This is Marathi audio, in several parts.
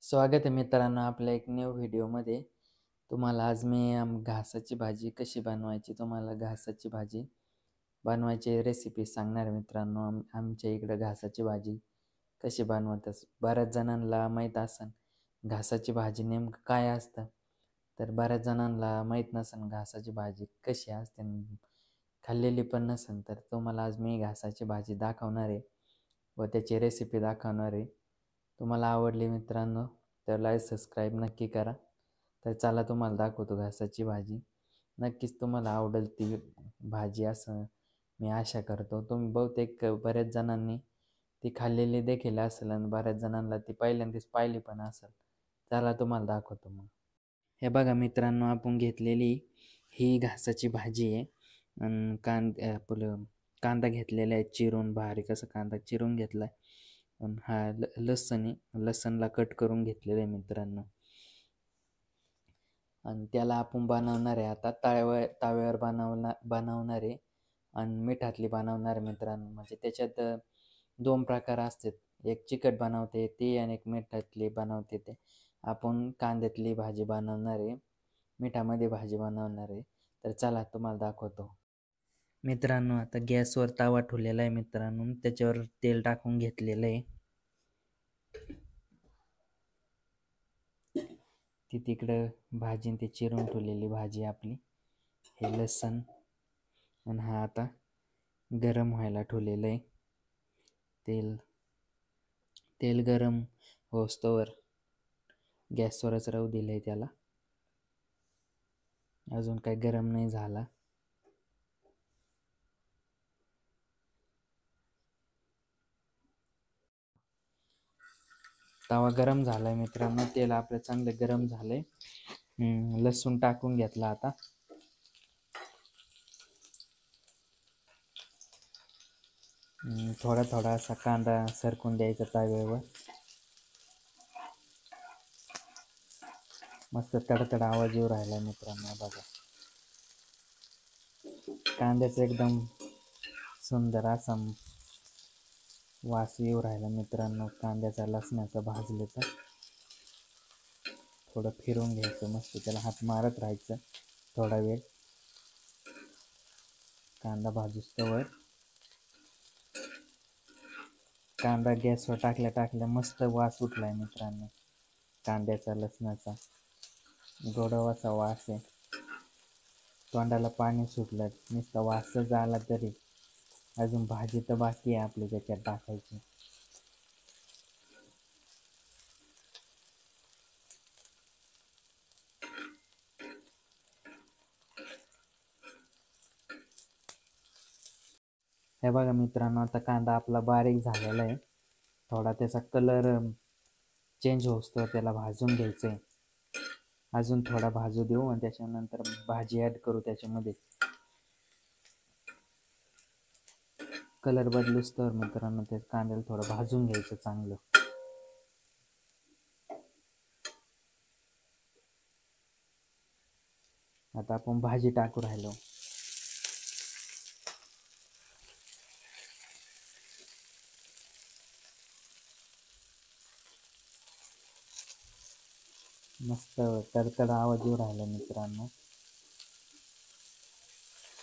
स्वागत आहे मित्रांनो आपल्या एक न्यू व्हिडिओमध्ये. तुम्हाला आज मी घासाची भाजी कशी बनवायची, तुम्हाला घासाची भाजी बनवायची रेसिपी सांगणार आहे मित्रांनो. आमच्या इकडं घासाची भाजी कशी बनवतात बऱ्याच जणांना माहीत असेल घासाची भाजी नेमकं काय असतं. तर बऱ्याच जणांना माहीत नसेल घासाची भाजी कशी असते, खाल्लेली पण नसेल. तर तुम्हाला आज मी घासाची भाजी दाखवणार आहे व त्याची रेसिपी दाखवणार आहे. तुम्हाला आवडली मित्रांनो तर लाईक सबस्क्राईब नक्की करा. तर चला तुम्हाला दाखवतो घासाची भाजी. नक्कीच तुम्हाला आवडेल ती भाजी असं मी आशा करतो. तुम्ही बहुतेक बऱ्याच जणांनी ती खाल्लेली देखील असेल आणि बऱ्याच जणांना ती पहिल्यांदाच पाहिली पण असेल. चला तुम्हाला दाखवतो मग. हे बघा मित्रांनो, आपण घेतलेली ही घासाची भाजी आहे. आणि आपलं कांदा घेतलेला आहे चिरून, बारीक असं कांदा चिरून घेतला आहे. आणि हा लसण आहे, लसणला कट करून घेतलेलं आहे मित्रांनो. आणि त्याला आपण बनवणार आहे आता ताव्यावर बनवणार आहे आणि मिठातली बनवणार आहे मित्रांनो. म्हणजे त्याच्यात दोन प्रकार असतात, एक चिकट बनवते ती आणि एक मिठातली बनवते ते. आपण कांद्यातली भाजी बनवणार आहे, मिठामध्ये भाजी बनवणार आहे. तर चला तुम्हाला दाखवतो मित्रांनो. आता गॅसवर तवा ठेवलेला आहे मित्रांनो, त्याच्यावर तेल टाकून घेतलेलं आहे. ती तिकडं भाजी ती चिरून ठेवलेली भाजी आपली, हे लसण आणि हा आता गरम व्हायला ठेवलेलं आहे तेल. तेल गरम होस्तोवर गॅसवरच राहू दिलं आहे त्याला, अजून काही गरम नाही झाला. तवा गरम झालाय मित्रांनो, तेल आपलं चांगलं गरम झालंय. लसूण टाकून घेतला आता. थोडा थोडा असा कांदा सरकून द्यायचा तव्यावर. मस्त तडतड आवाज येऊ राहिला मित्रांनो. बघा कांद्याचा एकदम सुंदर असा वास येऊ राहिला मित्रांनो, कांद्याचा लसणाचा भाजलेचा. थोडं फिरवून घ्यायचं, मस्त त्याला हात मारत राहायचं थोडा वेळ, कांदा भाजूस्तवर. कांदा गॅसवर टाकल्या मस्त वास उठलाय मित्रांनो, कांद्याचा लसणाचा गोडवाचा वास आहे. तोंडाला पाणी सुटलं नुसता वास झाला तरी. अजून भाजी तर बाकी आहे आपली त्याच्यात टाकायची. हे बघा मित्रांनो, आता कांदा आपला बारीक झालेला आहे. थोडा त्याचा कलर चेंज होतो त्याला भाजून घ्यायचं आहे. अजून थोडा भाजू देऊ आणि त्याच्यानंतर भाजी ॲड करू त्याच्यामध्ये. कलर बदलूस तर मित्रांनो ते कांद्याला थोडं भाजून घ्यायचं चांगलं. आता आपण भाजी टाकू राहिलो. मस्त तडतड आवाज येऊ राहिला मित्रांनो.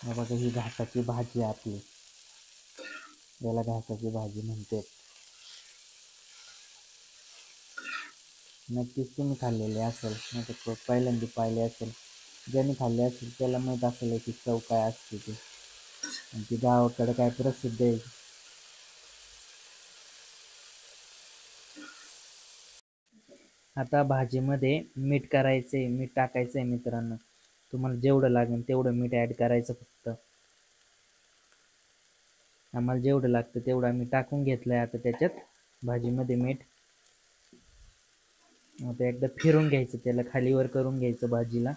बघा ही घासाची भाजी आपली, याला घासाची भाजी म्हणते. नक्कीच तुम्ही खाल्लेले असेल, नाही तर पहिल्यांदा पाहिले असेल. ज्यांनी खाल्ले असेल त्याला माहीत असेल की चव काय असते ती, आणि ती गावाकडे काय प्रसिद्ध आहे. आता भाजीमध्ये मीठ करायचंय, मीठ टाकायचंय मित्रांनो. तुम्हाला जेवढं लागेल तेवढं मीठ ॲड करायचं फक्त. आम्हाला जेवढं लागतं तेवढं आम्ही टाकून घेतलंय आता त्याच्यात भाजीमध्ये मीठ. आता एकदा फिरून घ्यायचं, त्याला खालीवर करून घ्यायचं भाजीला.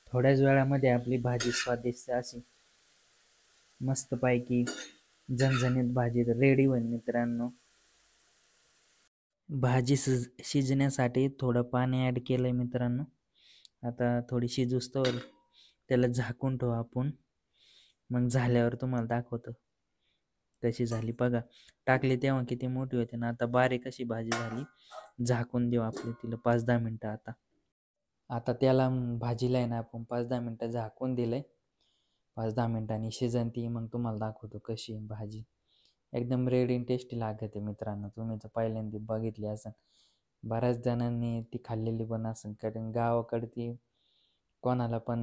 थोड्याच वेळामध्ये आपली भाजी स्वादिष्ट अशी मस्तपैकी झणझणीत भाजी रेडी होईल मित्रांनो. भाजी शिजण्यासाठी थोडं पाणी ॲड केलंय मित्रांनो. आता थोडी शिजूस्तवर त्याला झाकून ठेवू आपण. मग झाल्यावर तुम्हाला दाखवतो कशी झाली बघा. टाकली तेव्हा किती मोठी होती ना, आता बारीक अशी भाजी झाली. झाकून देऊ आपले तिला 5-10 मिनटं. आता त्याला भाजीला आहे ना आपण 5-10 मिनटं झाकून दिलंय. 5-10 मिनटांनी शिजन ती, मग तुम्हाला दाखवतो कशी आहे भाजी. एकदम रेडी आणि टेस्टी लागते मित्रांनो. तुम्ही तर पहिल्यांदा बघितली असेल, बऱ्याच जणांनी ती खाल्लेली पण असेल, कारण गावाकडे ती कोणाला पण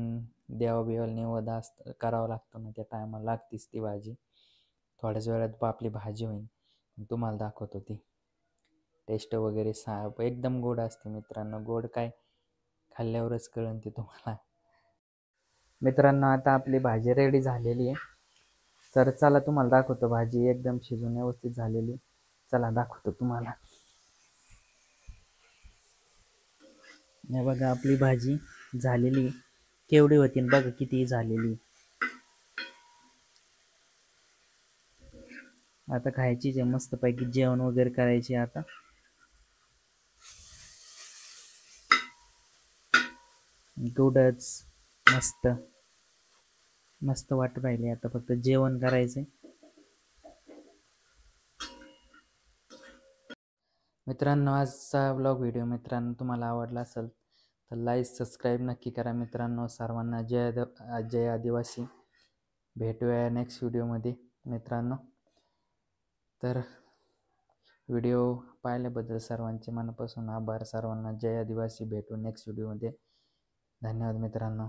देवाबिवाला निवद असतं करावं लागतं ना, त्या टायमाला लागतीच ती भाजी. थोड्याच वेळात आपली भाजी होईल. तुम्हाला दाखवतो ती टेस्ट वगैरे एकदम गोड असते मित्रांनो. गोड काय खाल्ल्यावरच कळेल ते तुम्हाला. मित्रांनो आता आपली भाजी रेडी झालेली आहे. तर चला तुम्हाला दाखवतो, भाजी एकदम शिजून व्यवस्थित झालेली. चला दाखवतो तुम्हाला. हे बघा आपली भाजी झालेली. केवढी होती बघा, किती झालेली. आता खायचीच आहे, मस्तपैकी जेवण वगैरे करायचे आता. गुडच मस्त मस्त वाटू राहिले. आता फक्त जेवण करायचंय. मित्रांनो आजचा व्लॉग व्हिडिओ मित्रांनो तुम्हाला आवडला असेल तर लाईक सबस्क्राईब नक्की करा मित्रांनो. सर्वांना जय आदिवासी. भेटूया नेक्स्ट व्हिडिओमध्ये मित्रांनो. तर व्हिडिओ पाहिल्याबद्दल सर्वांचे मनापासून आभार. सर्वांना जय आदिवासी. भेटू नेक्स्ट व्हिडिओमध्ये. धन्यवाद मित्रांनो.